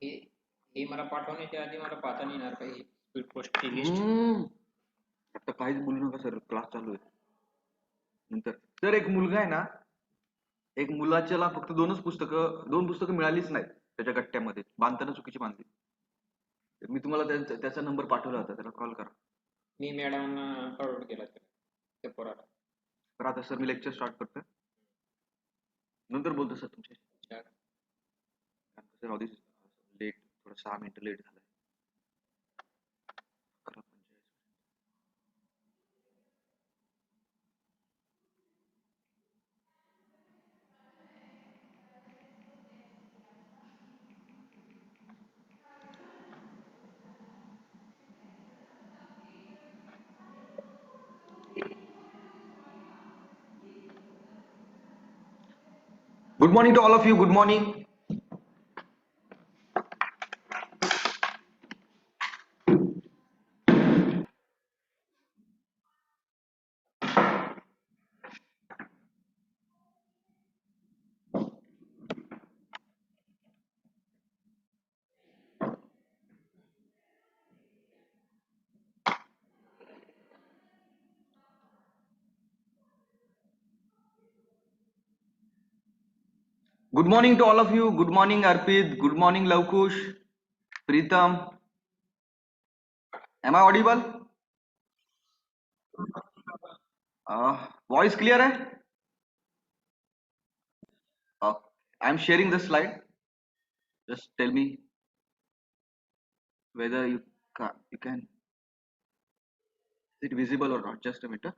हे हे मला पाठवण्याच्या आधी मला पाहता नाही येणार काही स्पीड पोस्टची लिस्ट. आता काहीच बोलू नका सर, क्लास चालू आहे. नंतर सर एक मुलगा आहे ना, एक मुलाच्याला फक्त दोन पुस्तकं मिळालीच नाहीत त्याच्या गट्ट्यामध्ये, बांधताना चुकीची बांधली. तर मी तुम्हाला त्याचा नंबर पाठवला होता, त्याला कॉल करा. मी मॅडमना फॉरवर्ड केला त्या पोराला. तर आता सर मी लेक्चर स्टार्ट करतोय, नंतर बोलतो सर तुमच्याशी. अच्छा. सर ऑफिस लेट, थोडं 6 मिनिटं लेट झालं. Good morning to all of you. Good morning. Good morning to all of you. Good morning, Arpit. Good morning, Lavkush. Pritam. Am I audible? Voice clear hai? I'm sharing the slide. Just tell me whether you can. Is it visible or not? Just a minute.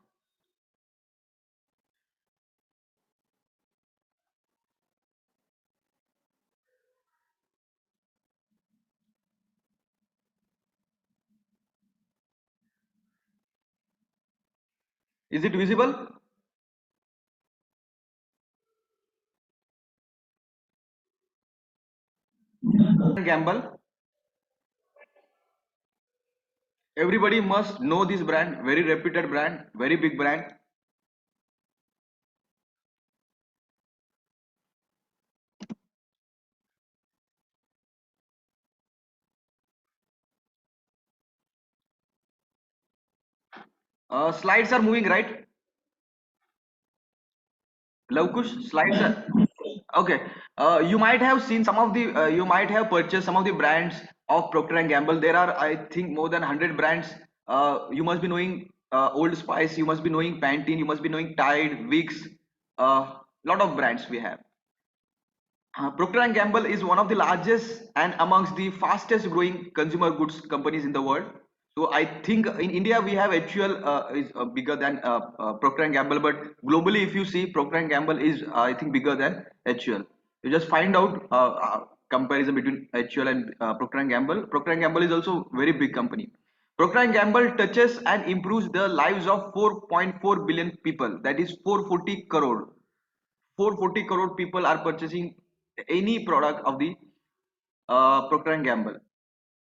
Is it visible? Gamble. Everybody must know this brand. Very reputed brand. Very big brand. Slides are moving, right? Lavkush, slides are okay. You might have seen some of the. You might have purchased some of the brands of Procter and Gamble. There are, I think, more than 100 brands. You must be knowing Old Spice. You must be knowing Pantene. You must be knowing Tide, Vicks. Lot of brands we have. Procter and Gamble is one of the largest and amongst the fastest growing consumer goods companies in the world. So I think in India we have HUL is bigger than Procter and Gamble, but globally if you see Procter and Gamble is I think bigger than HUL. You just find out comparison between HUL and Procter and Gamble. Procter and Gamble is also very big company. Procter and Gamble touches and improves the lives of 4.4 billion people. That is 440 crore. 440 crore people are purchasing any product of the Procter and Gamble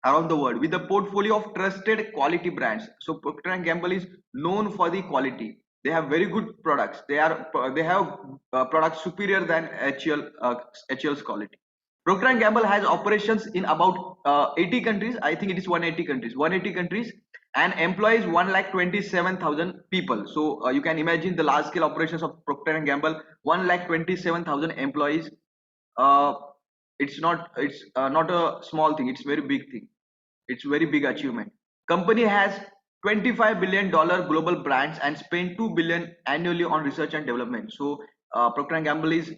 around the world with a portfolio of trusted quality brands. So Procter and Gamble is known for the quality. They have very good products. They have products superior than HUL's quality. Procter and Gamble has operations in about 80 countries. I think it is 180 countries. 180 countries and employs 1,27,000 people. So you can imagine the large scale operations of Procter and Gamble. 1,27,000 employees. Uh, it's not a small thing. It's very big thing. It's very big achievement. Company has $25 billion global brands and spend 2 billion annually on research and development. So Procter and Gamble is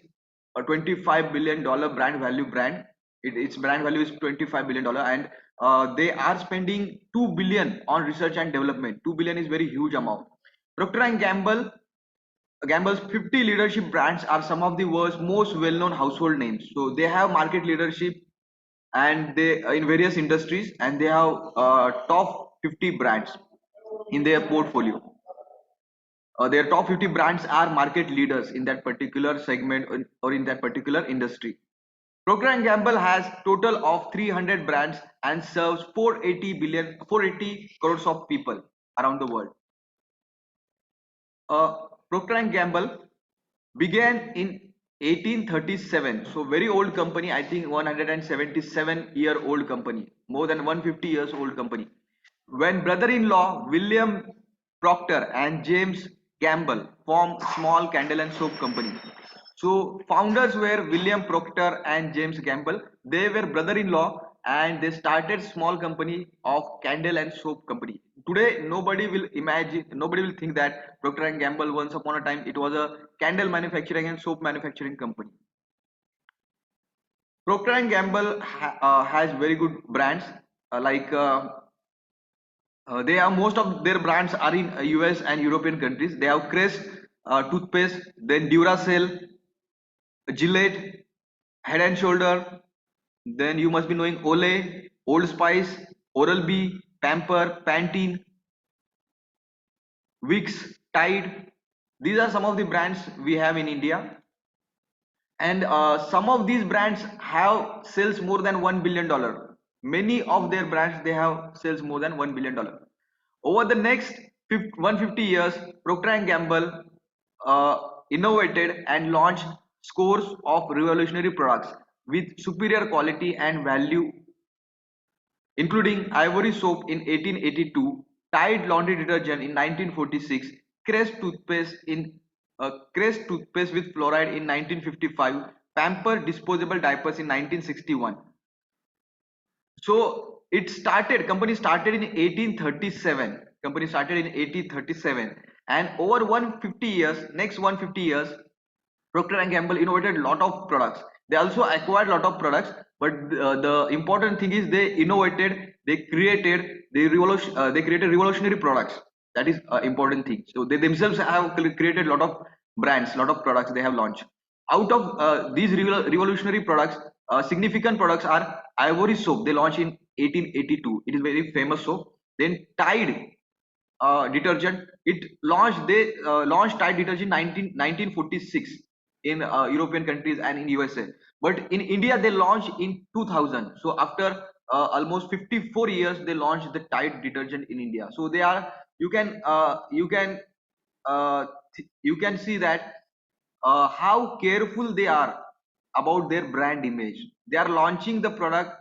a $25 billion brand value brand. Its brand value is $25 billion, and they are spending 2 billion on research and development. 2 billion is very huge amount. Procter and Gamble's 50 leadership brands are some of the world's most well-known household names. So they have market leadership and they in various industries, and they have top 50 brands in their portfolio. Their top 50 brands are market leaders in that particular segment or in that particular industry. Procter and Gamble has total of 300 brands and serves 480 crores of people around the world. Procter and Gamble began in 1837. So very old company. I think 177-year-old company. More than 150 years old company. When brother-in-law William Procter and James Gamble formed small candle and soap company. So founders were William Procter and James Gamble. They were brother-in-law and they started small company of candle and soap company. Today, nobody will imagine, nobody will think that Procter and Gamble once upon a time it was a candle manufacturing and soap manufacturing company. Procter and Gamble has very good brands like they have most of their brands are in US and European countries. They have Crest toothpaste, then Duracell, Gillette, Head and Shoulder. Then you must be knowing Olay, Old Spice, Oral-B, Pamper, Pantene, Vicks, Tide. These are some of the brands we have in India. And some of these brands have sales more than $1 billion. Many of their brands they have sales more than $1 billion. Over the next 150 years, Procter and Gamble innovated and launched scores of revolutionary products with superior quality and value, including Ivory soap in 1882, Tide laundry detergent in 1946, Crest toothpaste with fluoride in 1955, Pamper disposable diapers in 1961. So company started in 1837. Company started in 1837, and over 150 years, next 150 years, Procter and Gamble innovated a lot of products. They also acquired a lot of products, but the important thing is they innovated, they created revolutionary products. That is important thing. So they themselves have created a lot of brands, lot of products they have launched. Out of these revolutionary products, significant products are Ivory soap. They launched in 1882. It is very famous soap. Then Tide detergent. They launched Tide detergent 1946 in European countries and in USA. But in India they launched in 2000. So after almost 54 years they launched the Tide detergent in India. So they are uh, you can see that how careful they are about their brand image. They are launching the product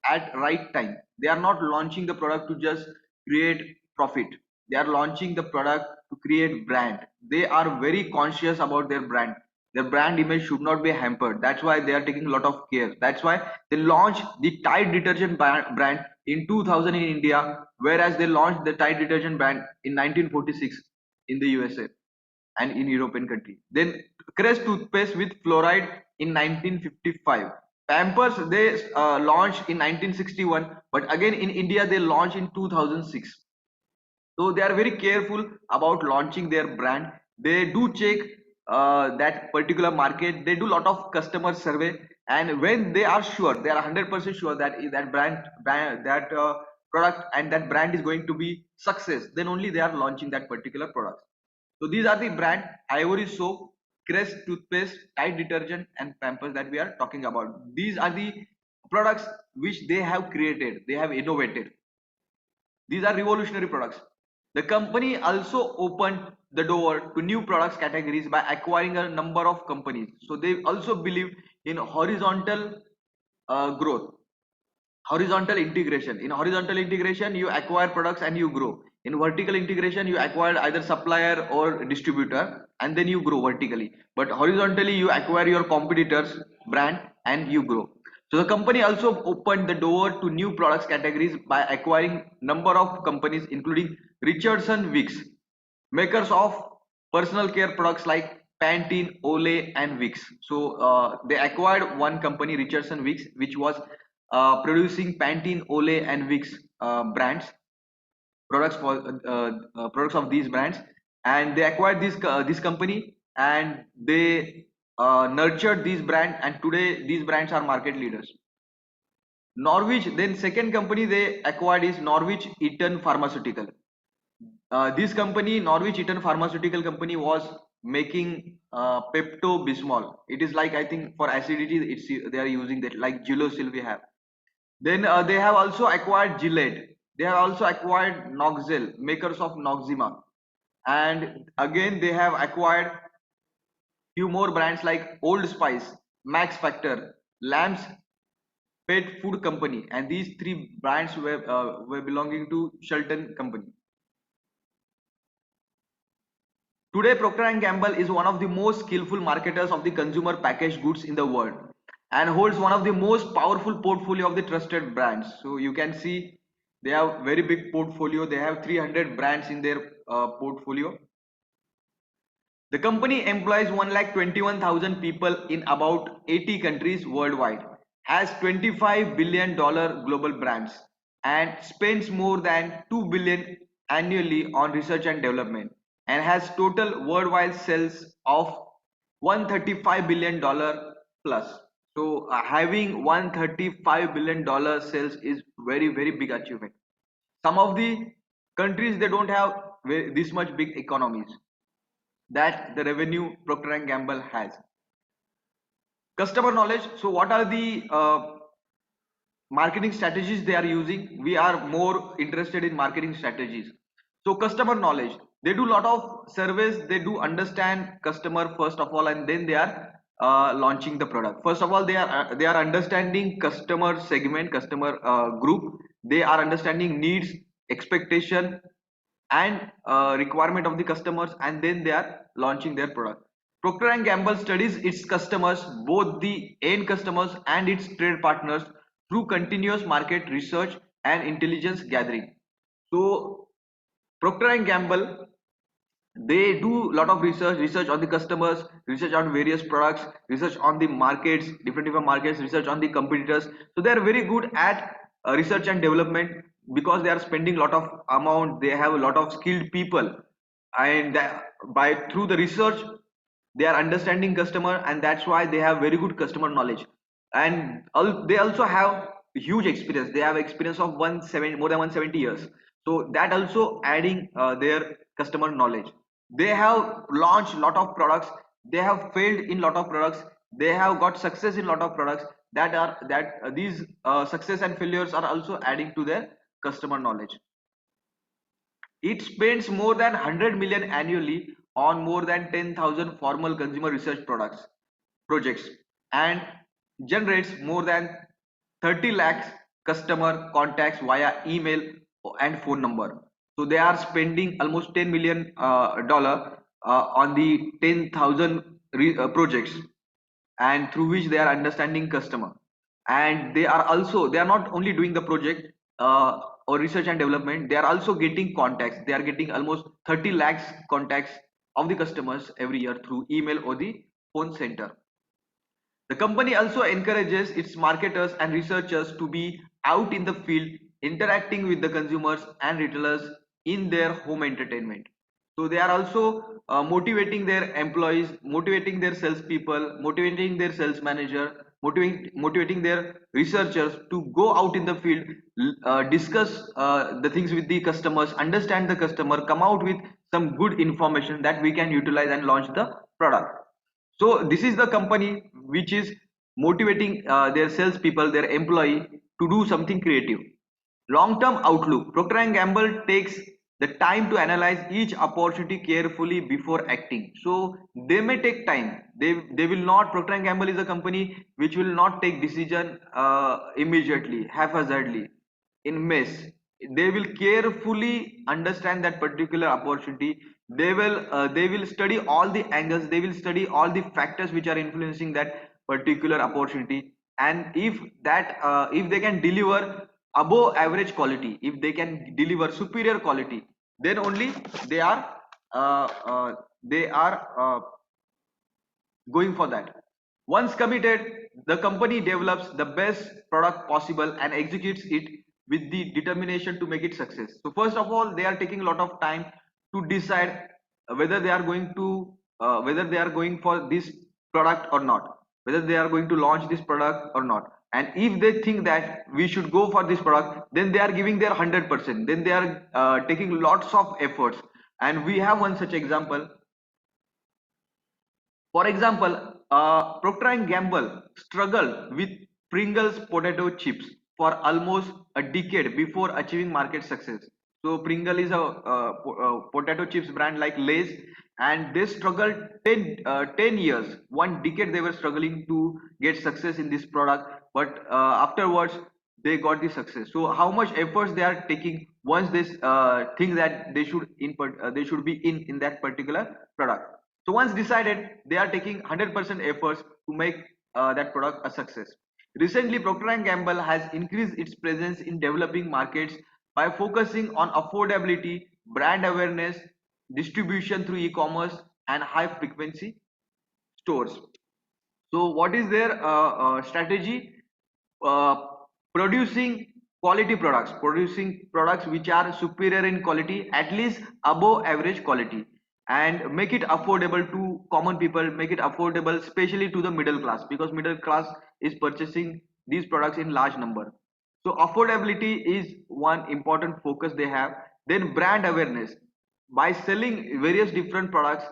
at right time. They are not launching the product to just create profit. They are launching the product to create brand. They are very conscious about their brand. Their brand image should not be hampered. That's why they are taking a lot of care. That's why they launched the Tide detergent brand in 2000 in India, whereas they launched the Tide detergent brand in 1946 in the USA and in European country. Then Crest toothpaste with fluoride in 1955. Pampers they launched in 1961, but again in India they launched in 2006. So they are very careful about launching their brand. They do check that particular market. They do lot of customer survey, and when they are sure, they are 100% sure that that product and that brand is going to be success, then only they are launching that particular product. So these are the brand Ivory soap, Crest toothpaste, Tide detergent, and Pampers that we are talking about. These are the products which they have created, they have innovated. These are revolutionary products. The company also opened the door to new products categories by acquiring a number of companies. So they also believe in horizontal growth, horizontal integration. In horizontal integration, you acquire products and you grow. In vertical integration, you acquire either supplier or distributor and then you grow vertically. But horizontally, you acquire your competitors brand and you grow. So the company also opened the door to new products categories by acquiring number of companies including Richardson Vicks, makers of personal care products like Pantene, Olay, and Vicks. So they acquired one company, Richardson Vicks, which was producing Pantene, Olay, and Vicks brands, products of these brands, and they acquired this company and they nurtured these brands, and today these brands are market leaders. Norwich, then second company they acquired is Norwich Eaton Pharmaceutical. This company, Norwich Eaton Pharmaceutical Company, was making Pepto Bismol. It is like I think for acidity, they are using that like Gelosil we have. Then they have also acquired Gillette. They have also acquired Noxel, makers of Noxzema, and again they have acquired few more brands like Old Spice, Max Factor, Lamb's Pet Food Company, and these three brands were belonging to Shelton Company. Today, Procter & Gamble is one of the most skillful marketers of the consumer packaged goods in the world and holds one of the most powerful portfolio of the trusted brands. So you can see they have very big portfolio. They have 300 brands in their portfolio. The company employs 1,21,000 people in about 80 countries worldwide, has $25 billion global brands, and spends more than 2 billion annually on research and development, and has total worldwide sales of $135 billion plus. So having $135 billion sales is very big achievement. Some of the countries they don't have this much big economies that the revenue Procter & Gamble has. Customer knowledge. So what are the marketing strategies they are using? We are more interested in marketing strategies. So customer knowledge. They do a lot of surveys. They do understand customer first of all, and then they are launching the product. First of all, they are understanding customer segment, customer group. They are understanding needs, expectation, and requirement of the customers, and then they are launching their product. Procter & Gamble studies its customers, both the end customers and its trade partners, through continuous market research and intelligence gathering. So Procter & Gamble, they do a lot of research on the customers, research on various products, research on the markets, different markets, research on the competitors. So they are very good at research and development because they are spending a lot of amount. They have a lot of skilled people, and by through the research they are understanding customer, and that's why they have very good customer knowledge. And they also have huge experience. They have experience of more than 170 years, so that also adding their customer knowledge. They have launched lot of products, they have failed in lot of products, they have got success in lot of products. These success and failures are also adding to their customer knowledge. It spends more than 100 million annually on more than 10,000 formal consumer research projects, and generates more than 30 lakhs customer contacts via email and phone number. So they are spending almost 10 million dollar on the 10,000 projects, and through which they are understanding customer. And they are not only doing the project or research and development, they are also getting contacts. They are getting almost 30 lakhs contacts of the customers every year through email or the phone center. The company also encourages its marketers and researchers to be out in the field, interacting with the consumers and retailers in their home entertainment. So they are also motivating their employees, motivating their salespeople, motivating their sales manager, motivating their researchers to go out in the field, discuss the things with the customers, understand the customer, come out with some good information that we can utilize and launch the product. So this is the company which is motivating their salespeople, their employee to do something creative. Long-term outlook. Procter & Gamble takes the time to analyze each opportunity carefully before acting. So they may take time. They will not. Procter & Gamble is a company which will not take decision immediately, haphazardly, in mess. They will carefully understand that particular opportunity. They will study all the angles. They will study all the factors which are influencing that particular opportunity. And if they can deliver above average quality, if they can deliver superior quality, then only they are uh, uh, they are going for that. Once committed, the company develops the best product possible and executes it with the determination to make it success. So first of all, they are taking a lot of time to decide whether they are going to whether they are going for this product or not, whether they are going to launch this product or not. And if they think that we should go for this product, then they are giving their 100%. Then they are taking lots of efforts. And we have one such example. For example, Procter & Gamble struggled with Pringles potato chips for almost a decade before achieving market success. So Pringle is a potato chips brand like Lay's, and they struggled 10 years, 1 decade they were struggling to get success in this product, but afterwards they got the success. So how much efforts they are taking once they think that they should be in that particular product. So once decided, they are taking 100% efforts to make that product a success. Recently, Procter and Gamble has increased its presence in developing markets by focusing on affordability, brand awareness, distribution through e-commerce, and high frequency stores. So what is their strategy? Uh, Producing quality products, producing products which are superior in quality, at least above average quality, and make it affordable to common people, make it affordable especially to the middle class, because middle class is purchasing these products in large number. So affordability is one important focus they have. Then brand awareness, by selling various different products,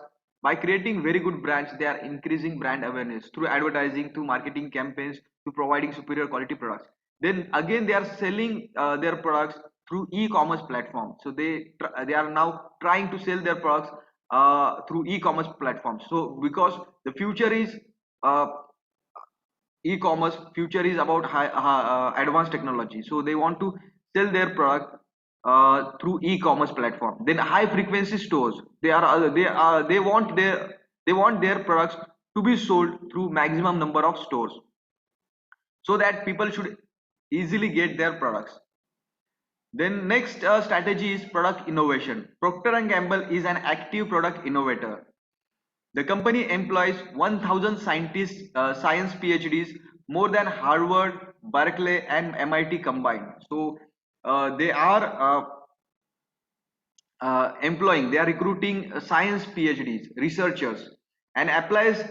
by creating very good brands, they are increasing brand awareness through advertising, through marketing campaigns, to providing superior quality products. Then again, they are selling their products through e-commerce platforms. So they are now trying to sell their products through e-commerce platforms. So because the future is uh, e-commerce, future is about advanced technology, so they want to sell their product through e-commerce platform. Then high frequency stores, they want their products to be sold through maximum number of stores, so that people should easily get their products. Then next strategy is product innovation. Procter and Gamble is an active product innovator. The company employs 1,000 scientists, science PhDs, more than Harvard, Berkeley, and MIT combined. So they are they are recruiting science PhDs, researchers, and applies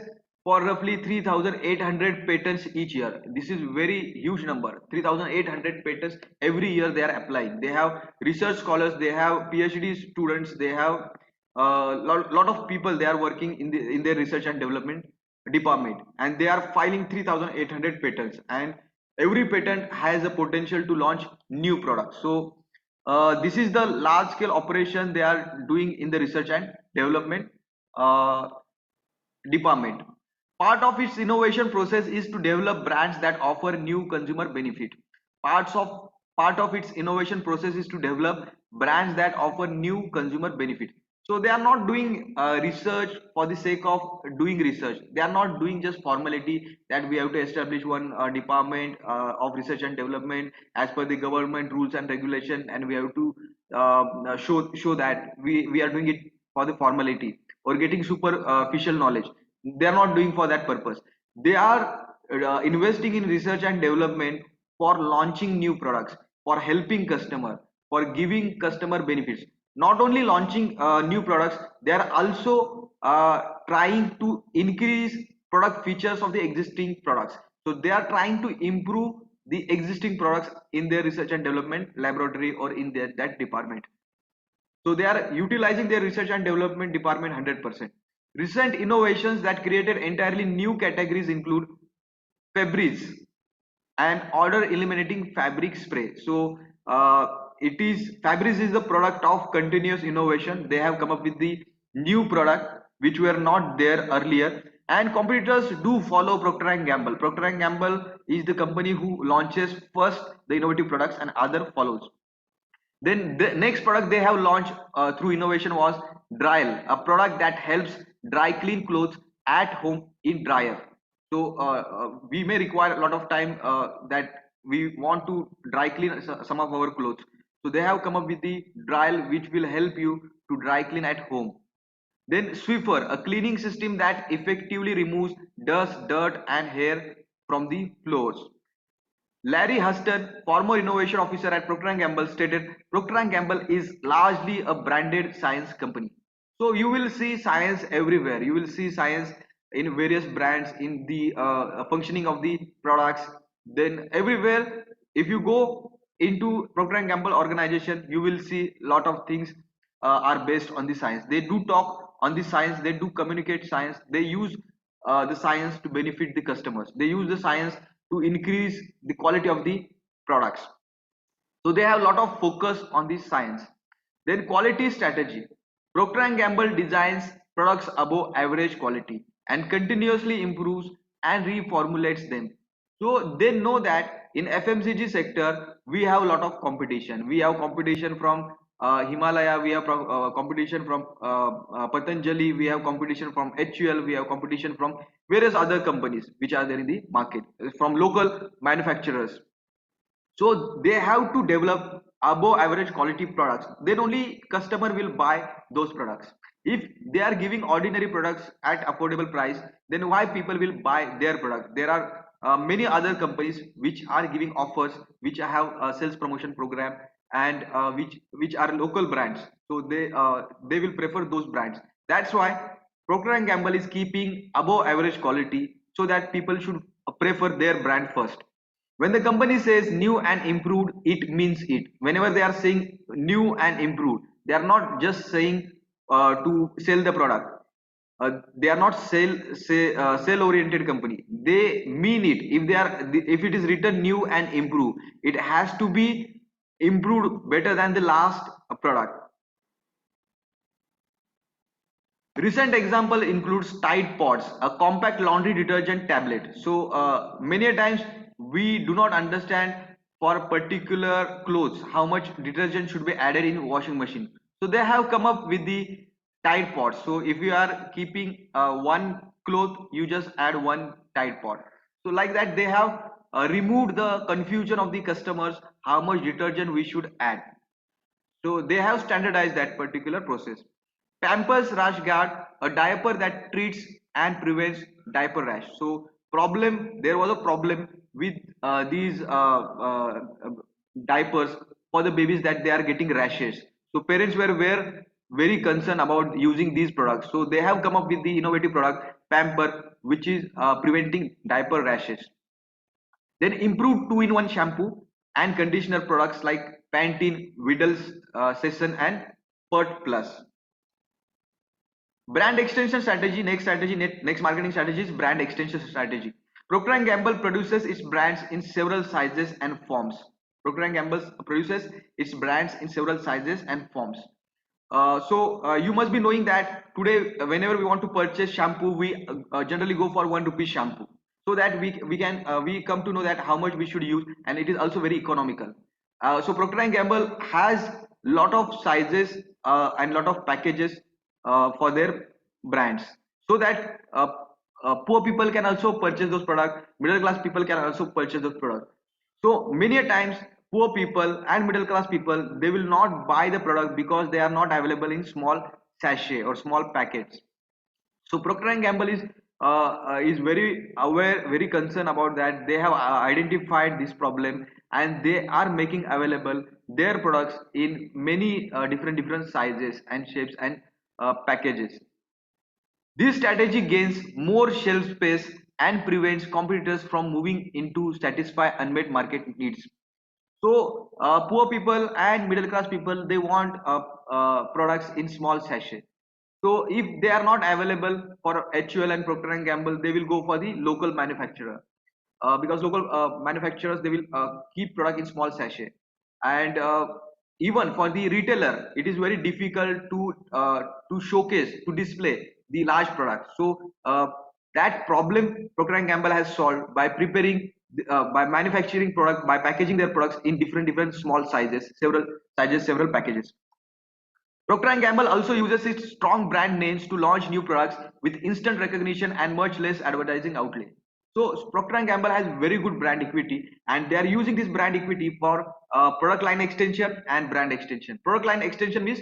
for roughly 3,800 patents each year. This is very huge number. 3,800 patents every year they are applying. They have research scholars, they have PhD students, they have lot of people they are working in their research and development department, and they are filing 3,800 patents, and every patent has a potential to launch new products. So this is the large scale operation they are doing in the research and development uh, department. Part of its innovation process is to develop brands that offer new consumer benefit. Parts of Part of its innovation process is to develop brands that offer new consumer benefit. So they are not doing research for the sake of doing research. They are not doing just formality that we have to establish one department of research and development as per the government rules and regulation, and we have to show that we are doing it for the formality or getting superficial knowledge. They are not doing for that purpose. They are investing in research and development for launching new products, for helping customer, for giving customer benefits. Not only launching new products, they are also trying to increase product features of the existing products. So they are trying to improve the existing products in their research and development laboratory or in that department. So they are utilizing their research and development department 100%. Recent innovations that created entirely new categories include Febreze, an odor eliminating fabric spray. So Febreze is the product of continuous innovation. They have come up with the new product which were not there earlier, and competitors do follow Procter and Gamble. Procter and Gamble is the company who launches first the innovative products and other follows. Then the next product they have launched through innovation was Dryl, a product that helps dry clean clothes at home in dryer. So we may require a lot of time that we want to dry clean some of our clothes. So they have come up with the Dryl which will help you to dry clean at home. Then Swiffer, a cleaning system that effectively removes dust, dirt, and hair from the floors. Larry Huston, former innovation officer at Procter& Gamble, stated Procter& Gamble is largely a branded science company. So you will see science everywhere. You will see science in various brands, in the functioning of the products. Then everywhere, if you go into Procter& Gamble organization, you will see lot of things are based on the science. They do talk on the science. They do communicate science. They use the science to benefit the customers. They use the science to increase the quality of the products. So they have a lot of focus on this science. Then quality strategy. Procter and Gamble designs products above average quality and continuously improves and reformulates them. So they know that in FMCG sector we have a lot of competition. We have competition from Himalaya, we have competition from Patanjali, we have competition from HUL, we have competition from various other companies which are there in the market from local manufacturers. So they have to develop above average quality products, then only customer will buy those products. If they are giving ordinary products at affordable price, then why people will buy their product? There are many other companies which are giving offers, which have a sales promotion program, and which are local brands, so they will prefer those brands. That's why Procter and Gamble is keeping above average quality, so that people should prefer their brand first. When the company says new and improved, it means it. Whenever they are saying new and improved, they are not just saying to sell the product. They are not sell oriented company. They mean it. If it is written new and improved, it has to be improved better than the last product. Recent example includes Tide Pods, a compact laundry detergent tablet. So many a times we do not understand for particular clothes how much detergent should be added in washing machine. So they have come up with the Tide Pods. So if you are keeping one cloth, you just add one Tide Pod. So like that they have removed the confusion of the customers how much detergent we should add. So they have standardized that particular process. Pampers Rash Guard, a diaper that treats and prevents diaper rash. So there was a problem with these diapers for the babies, that they are getting rashes. So parents were very concerned about using these products. So they have come up with the innovative product Pamper, which is preventing diaper rashes. Then improved two-in-one shampoo and conditioner products like Pantene, Vidal's Session and Pert Plus. Brand extension strategy. Next marketing strategy is brand extension strategy. Procter and Gamble produces its brands in several sizes and forms. Procter and Gamble produces its brands in several sizes and forms. So you must be knowing that today, whenever we want to purchase shampoo, we generally go for 1 rupee shampoo, so that we come to know that how much we should use, and it is also very economical. So Procter and Gamble has lot of sizes and lot of packages for their brands, so that poor people can also purchase those products, middle class people can also purchase those products. So many a times poor people and middle class people, they will not buy the product because they are not available in small sachet or small packets. So Procter and Gamble is very aware, very concerned about that. They have identified this problem, and they are making available their products in many different sizes and shapes and packages. This strategy gains more shelf space and prevents competitors from moving in to satisfy unmet market needs. So poor people and middle class people, they want products in small sachet. So if they are not available for HUL and Procter and Gamble, they will go for the local manufacturer, because local manufacturers, they will keep product in small sachet. And even for the retailer, it is very difficult to showcase, to display the large product. So that problem Procter and Gamble has solved by by manufacturing product, by packaging their products in different small sizes, several packages. Procter and Gamble also uses its strong brand names to launch new products with instant recognition and much less advertising outlay. So Procter and Gamble has very good brand equity, and they are using this brand equity for product line extension and brand extension. Product line extension means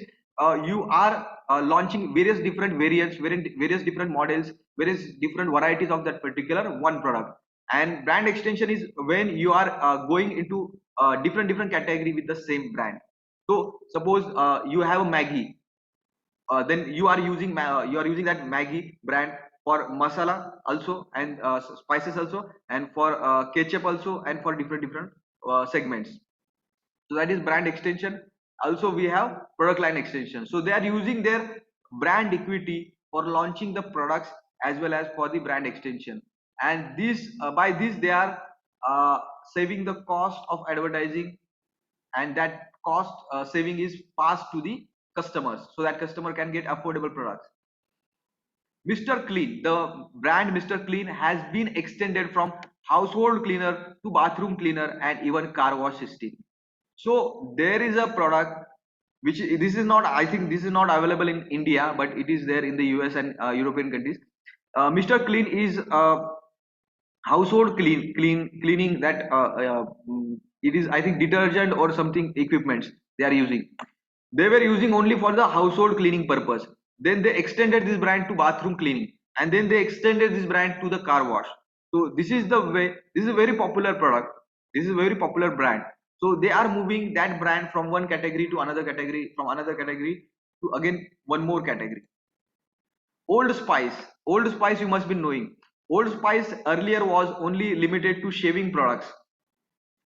you are launching various different variants, various different models, various different varieties of that particular one product. And brand extension is when you are going into different category with the same brand. So suppose you have a Maggi, then you are using that Maggi brand for masala also, and spices also, and for ketchup also, and for different segments. So that is brand extension. Also we have product line extension. So they are using their brand equity for launching the products as well as for the brand extension. And this by this they are saving the cost of advertising, and that cost saving is passed to the customers, so that customer can get affordable products. Mr. Clean, the brand Mr. Clean has been extended from household cleaner to bathroom cleaner and even car wash system. So there is a product which this is not, I think this is not available in India, but it is there in the US and European countries. Mr. Clean is household cleaning that it is, I think, detergent or something equipments they are using. They were using only for the household cleaning purpose. Then they extended this brand to bathroom cleaning, and then they extended this brand to the car wash. So this is the way. This is a very popular product. This is a very popular brand. So they are moving that brand from one category to another category, from another category to again one more category. Old Spice. Old Spice you must be knowing. Old Spice earlier was only limited to shaving products,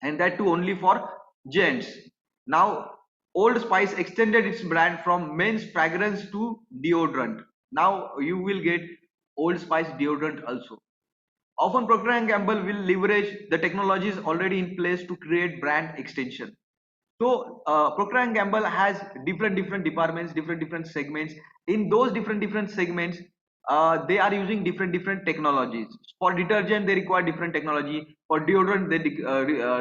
and that too only for gents. Now Old Spice extended its brand from men's fragrance to deodorant. Now you will get Old Spice deodorant also. Often Procter and Gamble will leverage the technologies already in place to create brand extension. So Procter and Gamble has different departments, different segments. In those different segments, they are using different technologies. For detergent, they require different technology. For deodorant, they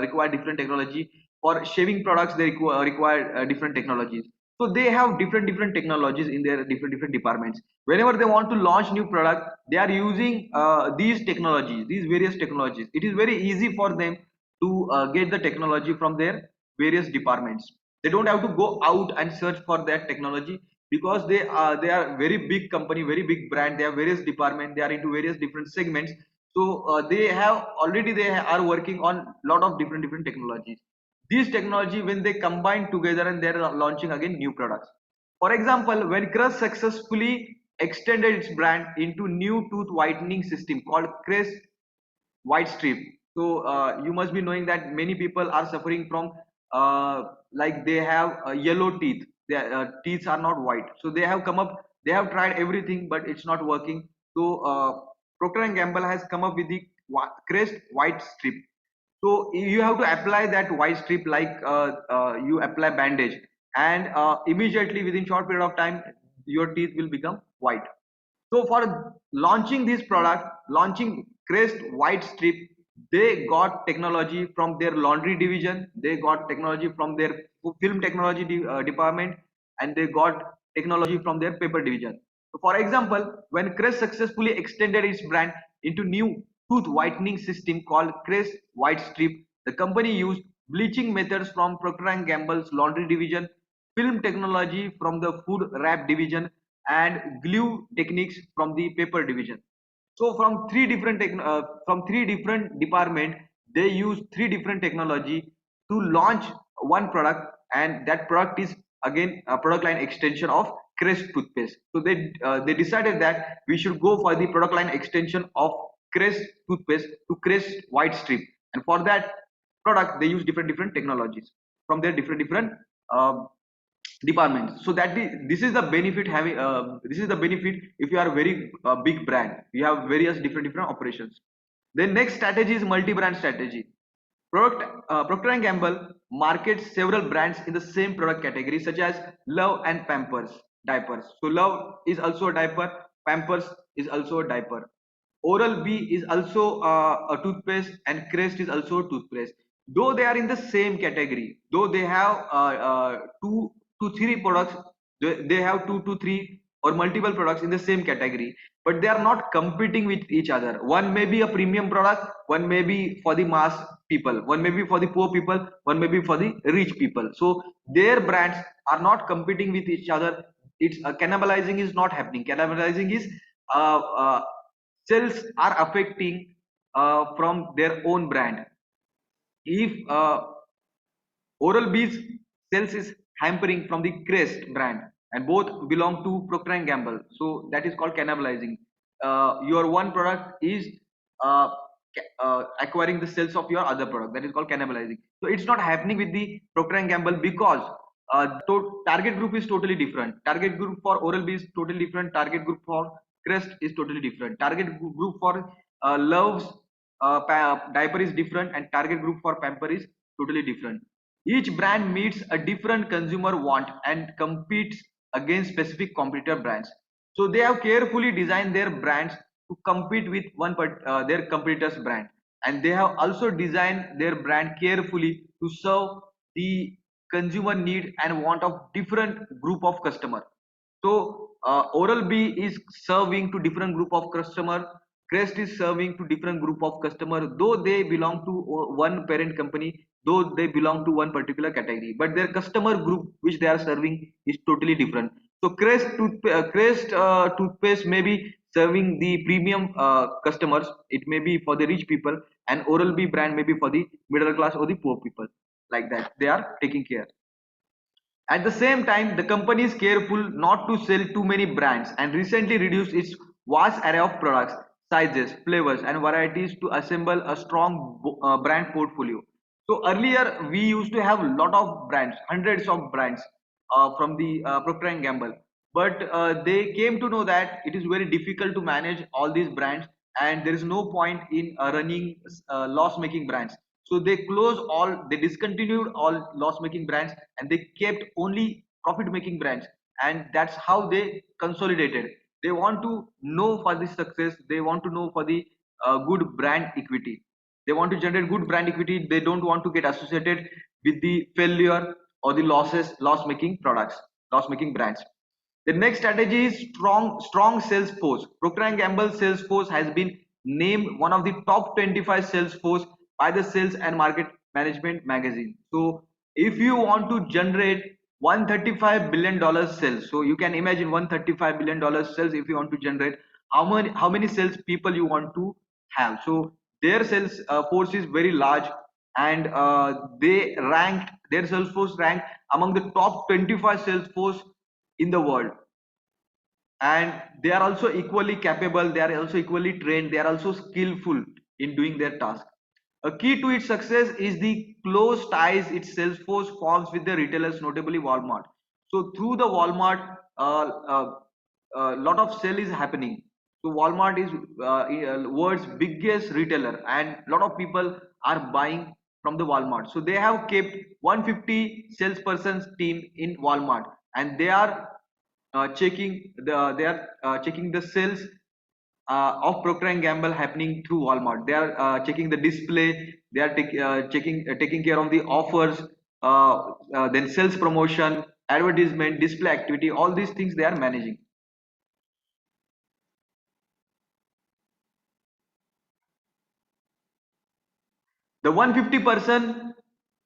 require different technology. For shaving products, they require different technologies. So they have different technologies in their different departments. Whenever they want to launch new product, they are using these technologies, these various technologies. It is very easy for them to get the technology from their various departments. They don't have to go out and search for that technology, because they are very big company, very big brand. They have various departments, they are into various different segments. So they are working on lot of different technologies. These technology, when they combine together, and they are launching again new products. For example, when Crest successfully extended its brand into new tooth whitening system called Crest White Strip. So you must be knowing that many people are suffering from like they have yellow teeth. Their teeth are not white. So they have come up. They have tried everything, but it's not working. So Procter and Gamble has come up with the Crest White Strip. So you have to apply that white strip like you apply bandage, and immediately within short period of time, your teeth will become white. So for launching this product, launching Crest White Strip, they got technology from their laundry division, they got technology from their film technology department, and they got technology from their paper division. So for example, when Crest successfully extended its brand into new tooth whitening system called Crest White Strip, the company used bleaching methods from Procter and Gamble's laundry division, film technology from the food wrap division, and glue techniques from the paper division. So from three different department, they use three different technology to launch one product, and that product is again a product line extension of Crest toothpaste. So they decided that we should go for the product line extension of Crest toothpaste to Crest White Strip, and for that product they use different technologies from their different uh, departments. So this is the benefit having this is the benefit if you are a very big brand, you have various different operations. Then next strategy is multi-brand strategy. Procter and Gamble markets several brands in the same product category, such as Love and Pampers diapers. So Love is also a diaper, Pampers is also a diaper. Oral B is also a toothpaste, and Crest is also a toothpaste. Though they are in the same category, though they have two to three products, they have two to three or multiple products in the same category, but they are not competing with each other. One may be a premium product, one may be for the mass people, one may be for the poor people, one may be for the rich people. So their brands are not competing with each other. It's cannibalizing is not happening. Cannibalizing is uh, uh, sales are affecting from their own brand. If Oral B's sales is hampering from the Crest brand, and both belong to Procter and Gamble, so that is called cannibalizing. Your one product is uh, acquiring the sales of your other product, that is called cannibalizing. So it's not happening with the Procter and Gamble, because target group is totally different. Target group for Oral B is totally different. Target group for Crest is totally different. Target group for Love's diaper is different, and target group for Pamper is totally different. Each brand meets a different consumer want and competes against specific competitor brands. So they have carefully designed their brands to compete with their competitor's brand, and they have also designed their brand carefully to serve the consumer need and want of different group of customer. So Oral-B is serving to different group of customer. Crest is serving to different group of customer. Though they belong to one parent company, though they belong to one particular category, but their customer group which they are serving is totally different. So Crest toothpaste may be serving the premium customers. It may be for the rich people, and Oral-B brand may be for the middle class or the poor people. Like that, they are taking care. At the same time, the company is careful not to sell too many brands and recently reduced its vast array of products, sizes, flavors, and varieties to assemble a strong brand portfolio. So earlier, we used to have a lot of brands, hundreds of brands from the Procter and Gamble, but they came to know that it is very difficult to manage all these brands, and there is no point in running loss-making brands. So they discontinued all loss-making brands and they kept only profit-making brands, and that's how they consolidated. They want to know for the success, they want to know for the good brand equity. They want to generate good brand equity. They don't want to get associated with the failure or the loss-making products, loss-making brands. The next strategy is strong sales force. Procter and Gamble sales force has been named one of the top 25 sales force by the Sales and Market Management magazine. So if you want to generate $135 billion sales, so you can imagine $135 billion sales. If you want to generate, how many sales people you want to have. So their sales force is very large, and their sales force ranked among the top 25 sales force in the world, and they are also equally capable, they are also equally trained, they are also skillful in doing their task. A key to its success is the close ties its sales force forms with the retailers, notably Walmart. So through the Walmart, a lot of sale is happening. So Walmart is world's biggest retailer, and a lot of people are buying from the Walmart. So they have kept 150 salespersons team in Walmart, and they are checking the sales of Procter and Gamble happening through Walmart. They are checking the display. They are taking care of the offers, then sales promotion, advertisement, display activity. All these things they are managing. The 150-person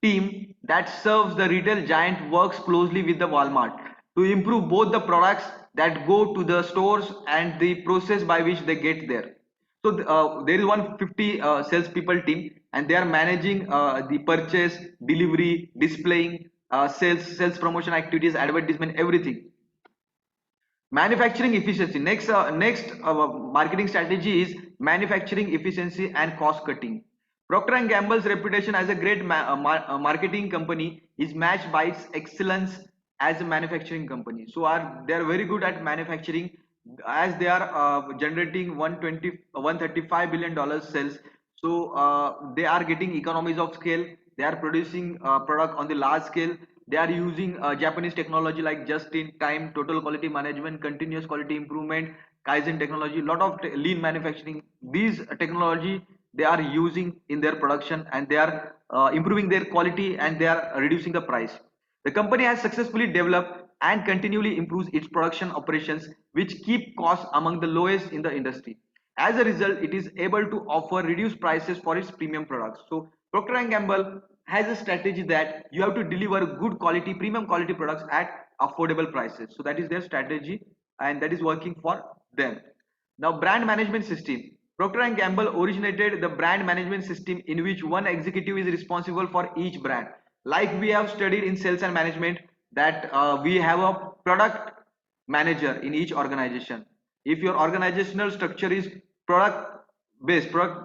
team that serves the retail giant works closely with the Walmart to improve both the products that go to the stores and the process by which they get there. So there is 150 salespeople team, and they are managing the purchase, delivery, displaying, sales promotion activities, advertisement, everything. Manufacturing efficiency. Next marketing strategy is manufacturing efficiency and cost cutting. Procter and Gamble's reputation as a great marketing company is matched by its excellence as a manufacturing company. So they are very good at manufacturing, as they are generating 135 billion dollars sales. So they are getting economies of scale. They are producing product on the large scale. They are using Japanese technology like just in time, total quality management, continuous quality improvement, Kaizen technology, lot of lean manufacturing. These technology they are using in their production, and they are improving their quality, and they are reducing the price. The company has successfully developed and continually improves its production operations, which keep costs among the lowest in the industry. As a result, it is able to offer reduced prices for its premium products. So Procter and Gamble has a strategy that you have to deliver good quality, premium quality products at affordable prices. So that is their strategy, and that is working for them. Now, brand management system. Procter and Gamble originated the brand management system in which one executive is responsible for each brand. Like we have studied in sales and management, that we have a product manager in each organization. If your organizational structure is product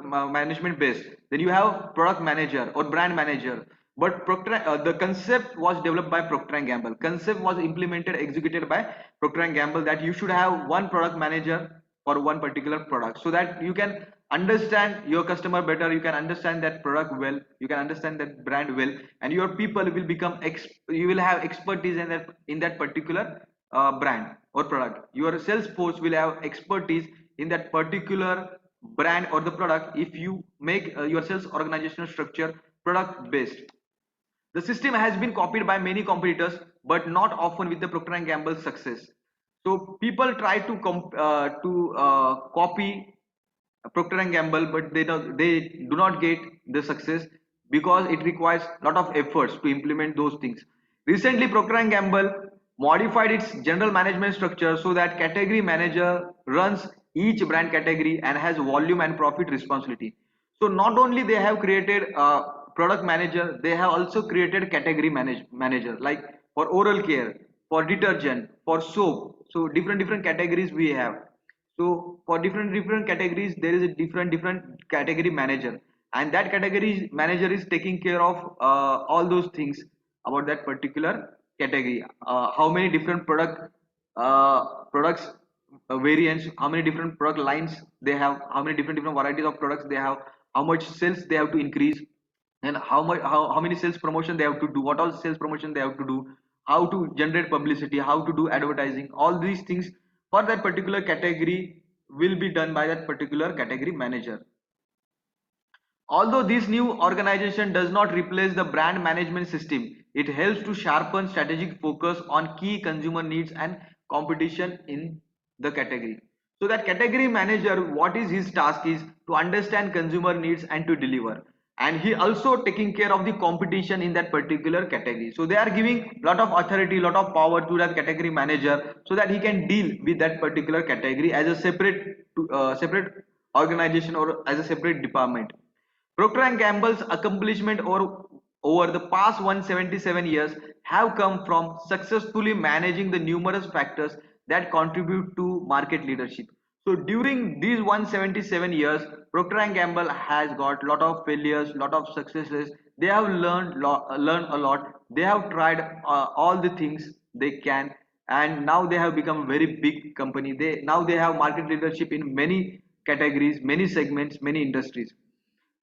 management based, then you have product manager or brand manager. But the concept was developed by Procter and Gamble. Concept was implemented, executed by Procter and Gamble, that you should have one product manager for one particular product, so that you can understand your customer better, you can understand that product well, you can understand that brand well, and your people will become you will have expertise in that particular brand or product. Your sales force will have expertise in that particular brand or the product if you make your sales organizational structure product based. The system has been copied by many competitors, but not often with the Procter and Gamble's success. So people try to copy Procter and Gamble, but they do not get the success because it requires a lot of efforts to implement those things. Recently, Procter and Gamble modified its general management structure so that category manager runs each brand category and has volume and profit responsibility. So not only they have created a product manager, they have also created category manager, like for oral care, for detergent, for soap. So different categories we have. So for different categories, there is a different category manager, and that category manager is taking care of all those things about that particular category. How many different products variants, how many different product lines they have, how many different varieties of products they have, how much sales they have to increase, and how many sales promotion they have to do, what all sales promotion they have to do, how to generate publicity, how to do advertising. All these things for that particular category will be done by that particular category manager. Although this new organization does not replace the brand management system, it helps to sharpen strategic focus on key consumer needs and competition in the category. So that category manager, what is his task is to understand consumer needs and to deliver. And he also taking care of the competition in that particular category. So they are giving lot of authority, lot of power to that category manager so that he can deal with that particular category as a separate organization or as a separate department. Procter and Gamble's accomplishment over the past 177 years have come from successfully managing the numerous factors that contribute to market leadership. So during these 177 years, Procter and Gamble has got lot of failures, lot of successes. They have learned a lot. They have tried all the things they can, and now they have become a very big company. They have market leadership in many categories, many segments, many industries.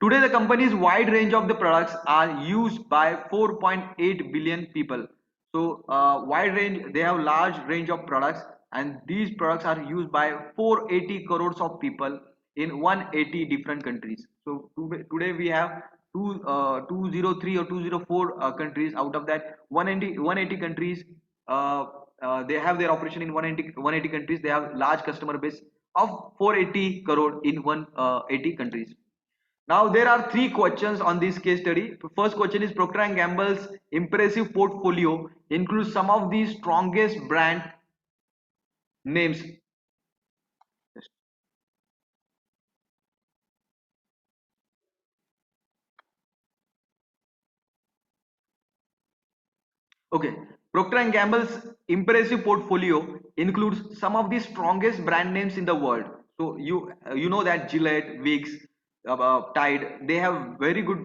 Today, the company's wide range of the products are used by 4.8 billion people. So, wide range, they have large range of products, and these products are used by 480 crores of people in 180 different countries. So, today we have 203 or 204 countries. Out of that, 180 countries, they have their operation in 180 countries. They have large customer base of 480 crore in 180 countries. Now there are three questions on this case study. First question is Procter and Gamble's impressive portfolio includes some of the strongest brand names. Okay, Procter and Gamble's impressive portfolio includes some of the strongest brand names in the world. So you know that Gillette, Vicks, Tide, they have very good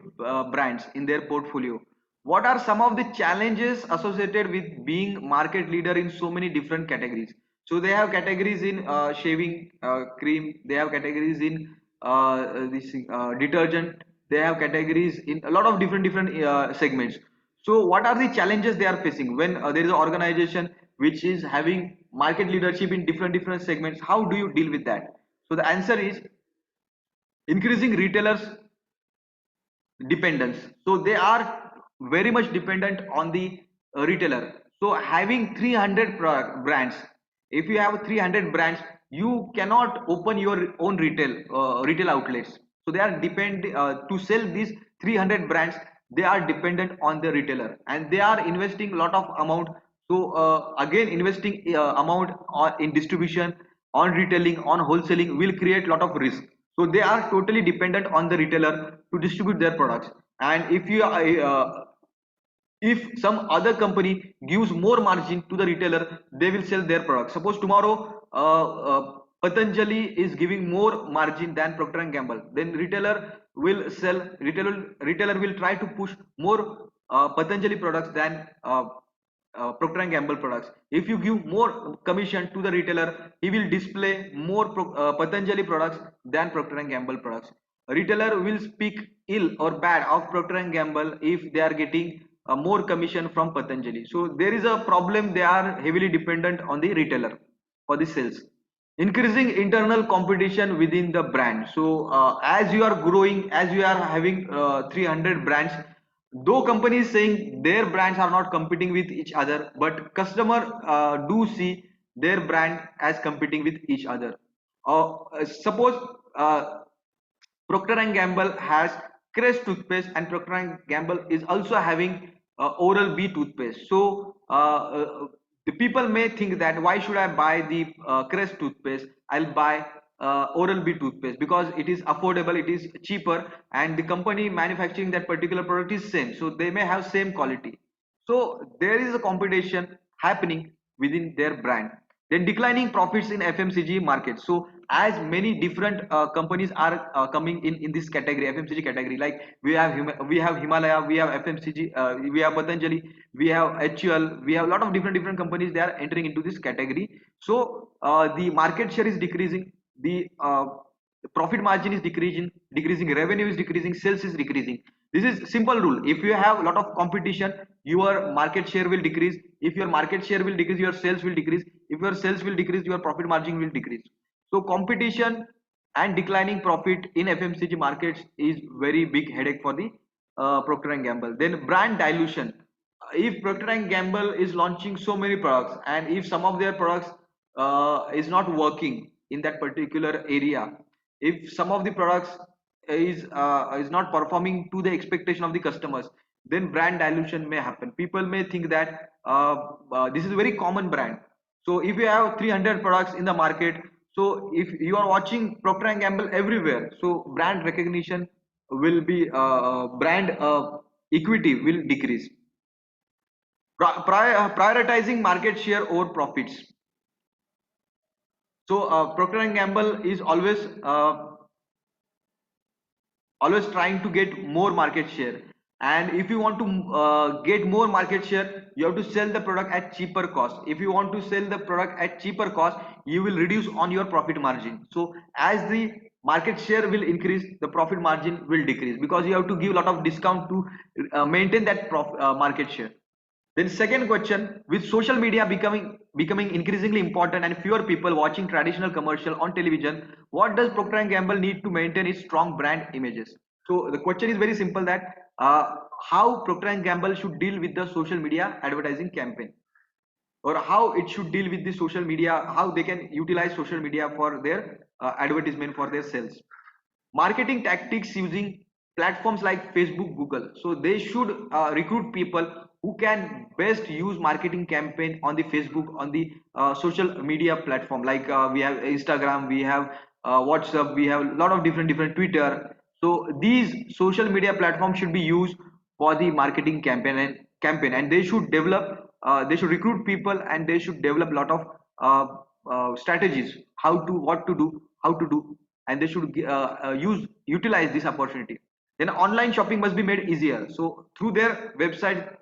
brands in their portfolio. What are some of the challenges associated with being market leader in so many different categories? So they have categories in shaving cream, they have categories in detergent, they have categories in a lot of different segments. So what are the challenges they are facing when there is an organization which is having market leadership in different segments? How do you deal with that? So the answer is increasing retailers dependence. So they are very much dependent on the retailer. So having 300 brands, if you have 300 brands, you cannot open your own retail outlets. So they are to sell these 300 brands. They are dependent on the retailer, and they are investing a lot of amount. So again, investing amount in distribution, on retailing, on wholesaling will create a lot of risk. So they are totally dependent on the retailer to distribute their products. And if some other company gives more margin to the retailer, they will sell their product. Suppose tomorrow Patanjali is giving more margin than Procter and Gamble, then retailer will try to push more Patanjali products than Procter and Gamble products. If you give more commission to the retailer, he will display more Patanjali products than Procter and Gamble products. A retailer will speak ill or bad of Procter and Gamble if they are getting more commission from Patanjali. So there is a problem. They are heavily dependent on the retailer for the sales. Increasing internal competition within the brand. So as you are growing, as you are having 300 brands, though company is saying their brands are not competing with each other, but customer do see their brand as competing with each other. Suppose Procter and Gamble has Crest toothpaste, and Procter and Gamble is also having Oral-B toothpaste. So the people may think that why should I buy the Crest toothpaste? I'll buy Oral-B toothpaste because it is affordable, it is cheaper, and the company manufacturing that particular product is same. So they may have same quality. So there is a competition happening within their brand. Then declining profits in FMCG market. So as many different companies are coming in this category, FMCG category, like we have Himalaya, we have FMCG, we have Patanjali, we have HUL, we have a lot of different companies. They are entering into this category. So the market share is decreasing, the profit margin is decreasing, revenue is decreasing, sales is decreasing. This is simple rule. If you have a lot of competition, your market share will decrease. If your market share will decrease, your sales will decrease. If your sales will decrease, your profit margin will decrease. So competition and declining profit in FMCG markets is very big headache for the Procter and Gamble. Then brand dilution. If Procter and Gamble is launching so many products, and if some of their products is not working in that particular area, if some of the products is not performing to the expectation of the customers, then brand dilution may happen. People may think that this is a very common brand. So if you have 300 products in the market, so if you are watching Procter and Gamble everywhere, so brand recognition will be brand equity will decrease. Prioritizing market share over profits. So Procter and Gamble is always trying to get more market share, and if you want to get more market share, you have to sell the product at cheaper cost. If you want to sell the product at cheaper cost, you will reduce on your profit margin. So as the market share will increase, the profit margin will decrease because you have to give a lot of discount to maintain that market share. Then second question, with social media becoming increasingly important and fewer people watching traditional commercial on television, what does Procter and Gamble need to maintain its strong brand images? So the question is very simple, that how Procter and Gamble should deal with the social media advertising campaign, or how it should deal with the social media, how they can utilize social media for their advertisement, for their sales. Marketing tactics using platforms like Facebook, Google. So they should recruit people who can best use marketing campaign on the Facebook, on the social media platform, like we have Instagram, we have WhatsApp, we have a lot of different Twitter. So these social media platforms should be used for the marketing campaign, and they should develop, they should recruit people, and they should develop a lot of strategies, what to do, how to do, and they should utilize this opportunity. Then online shopping must be made easier. So through their website,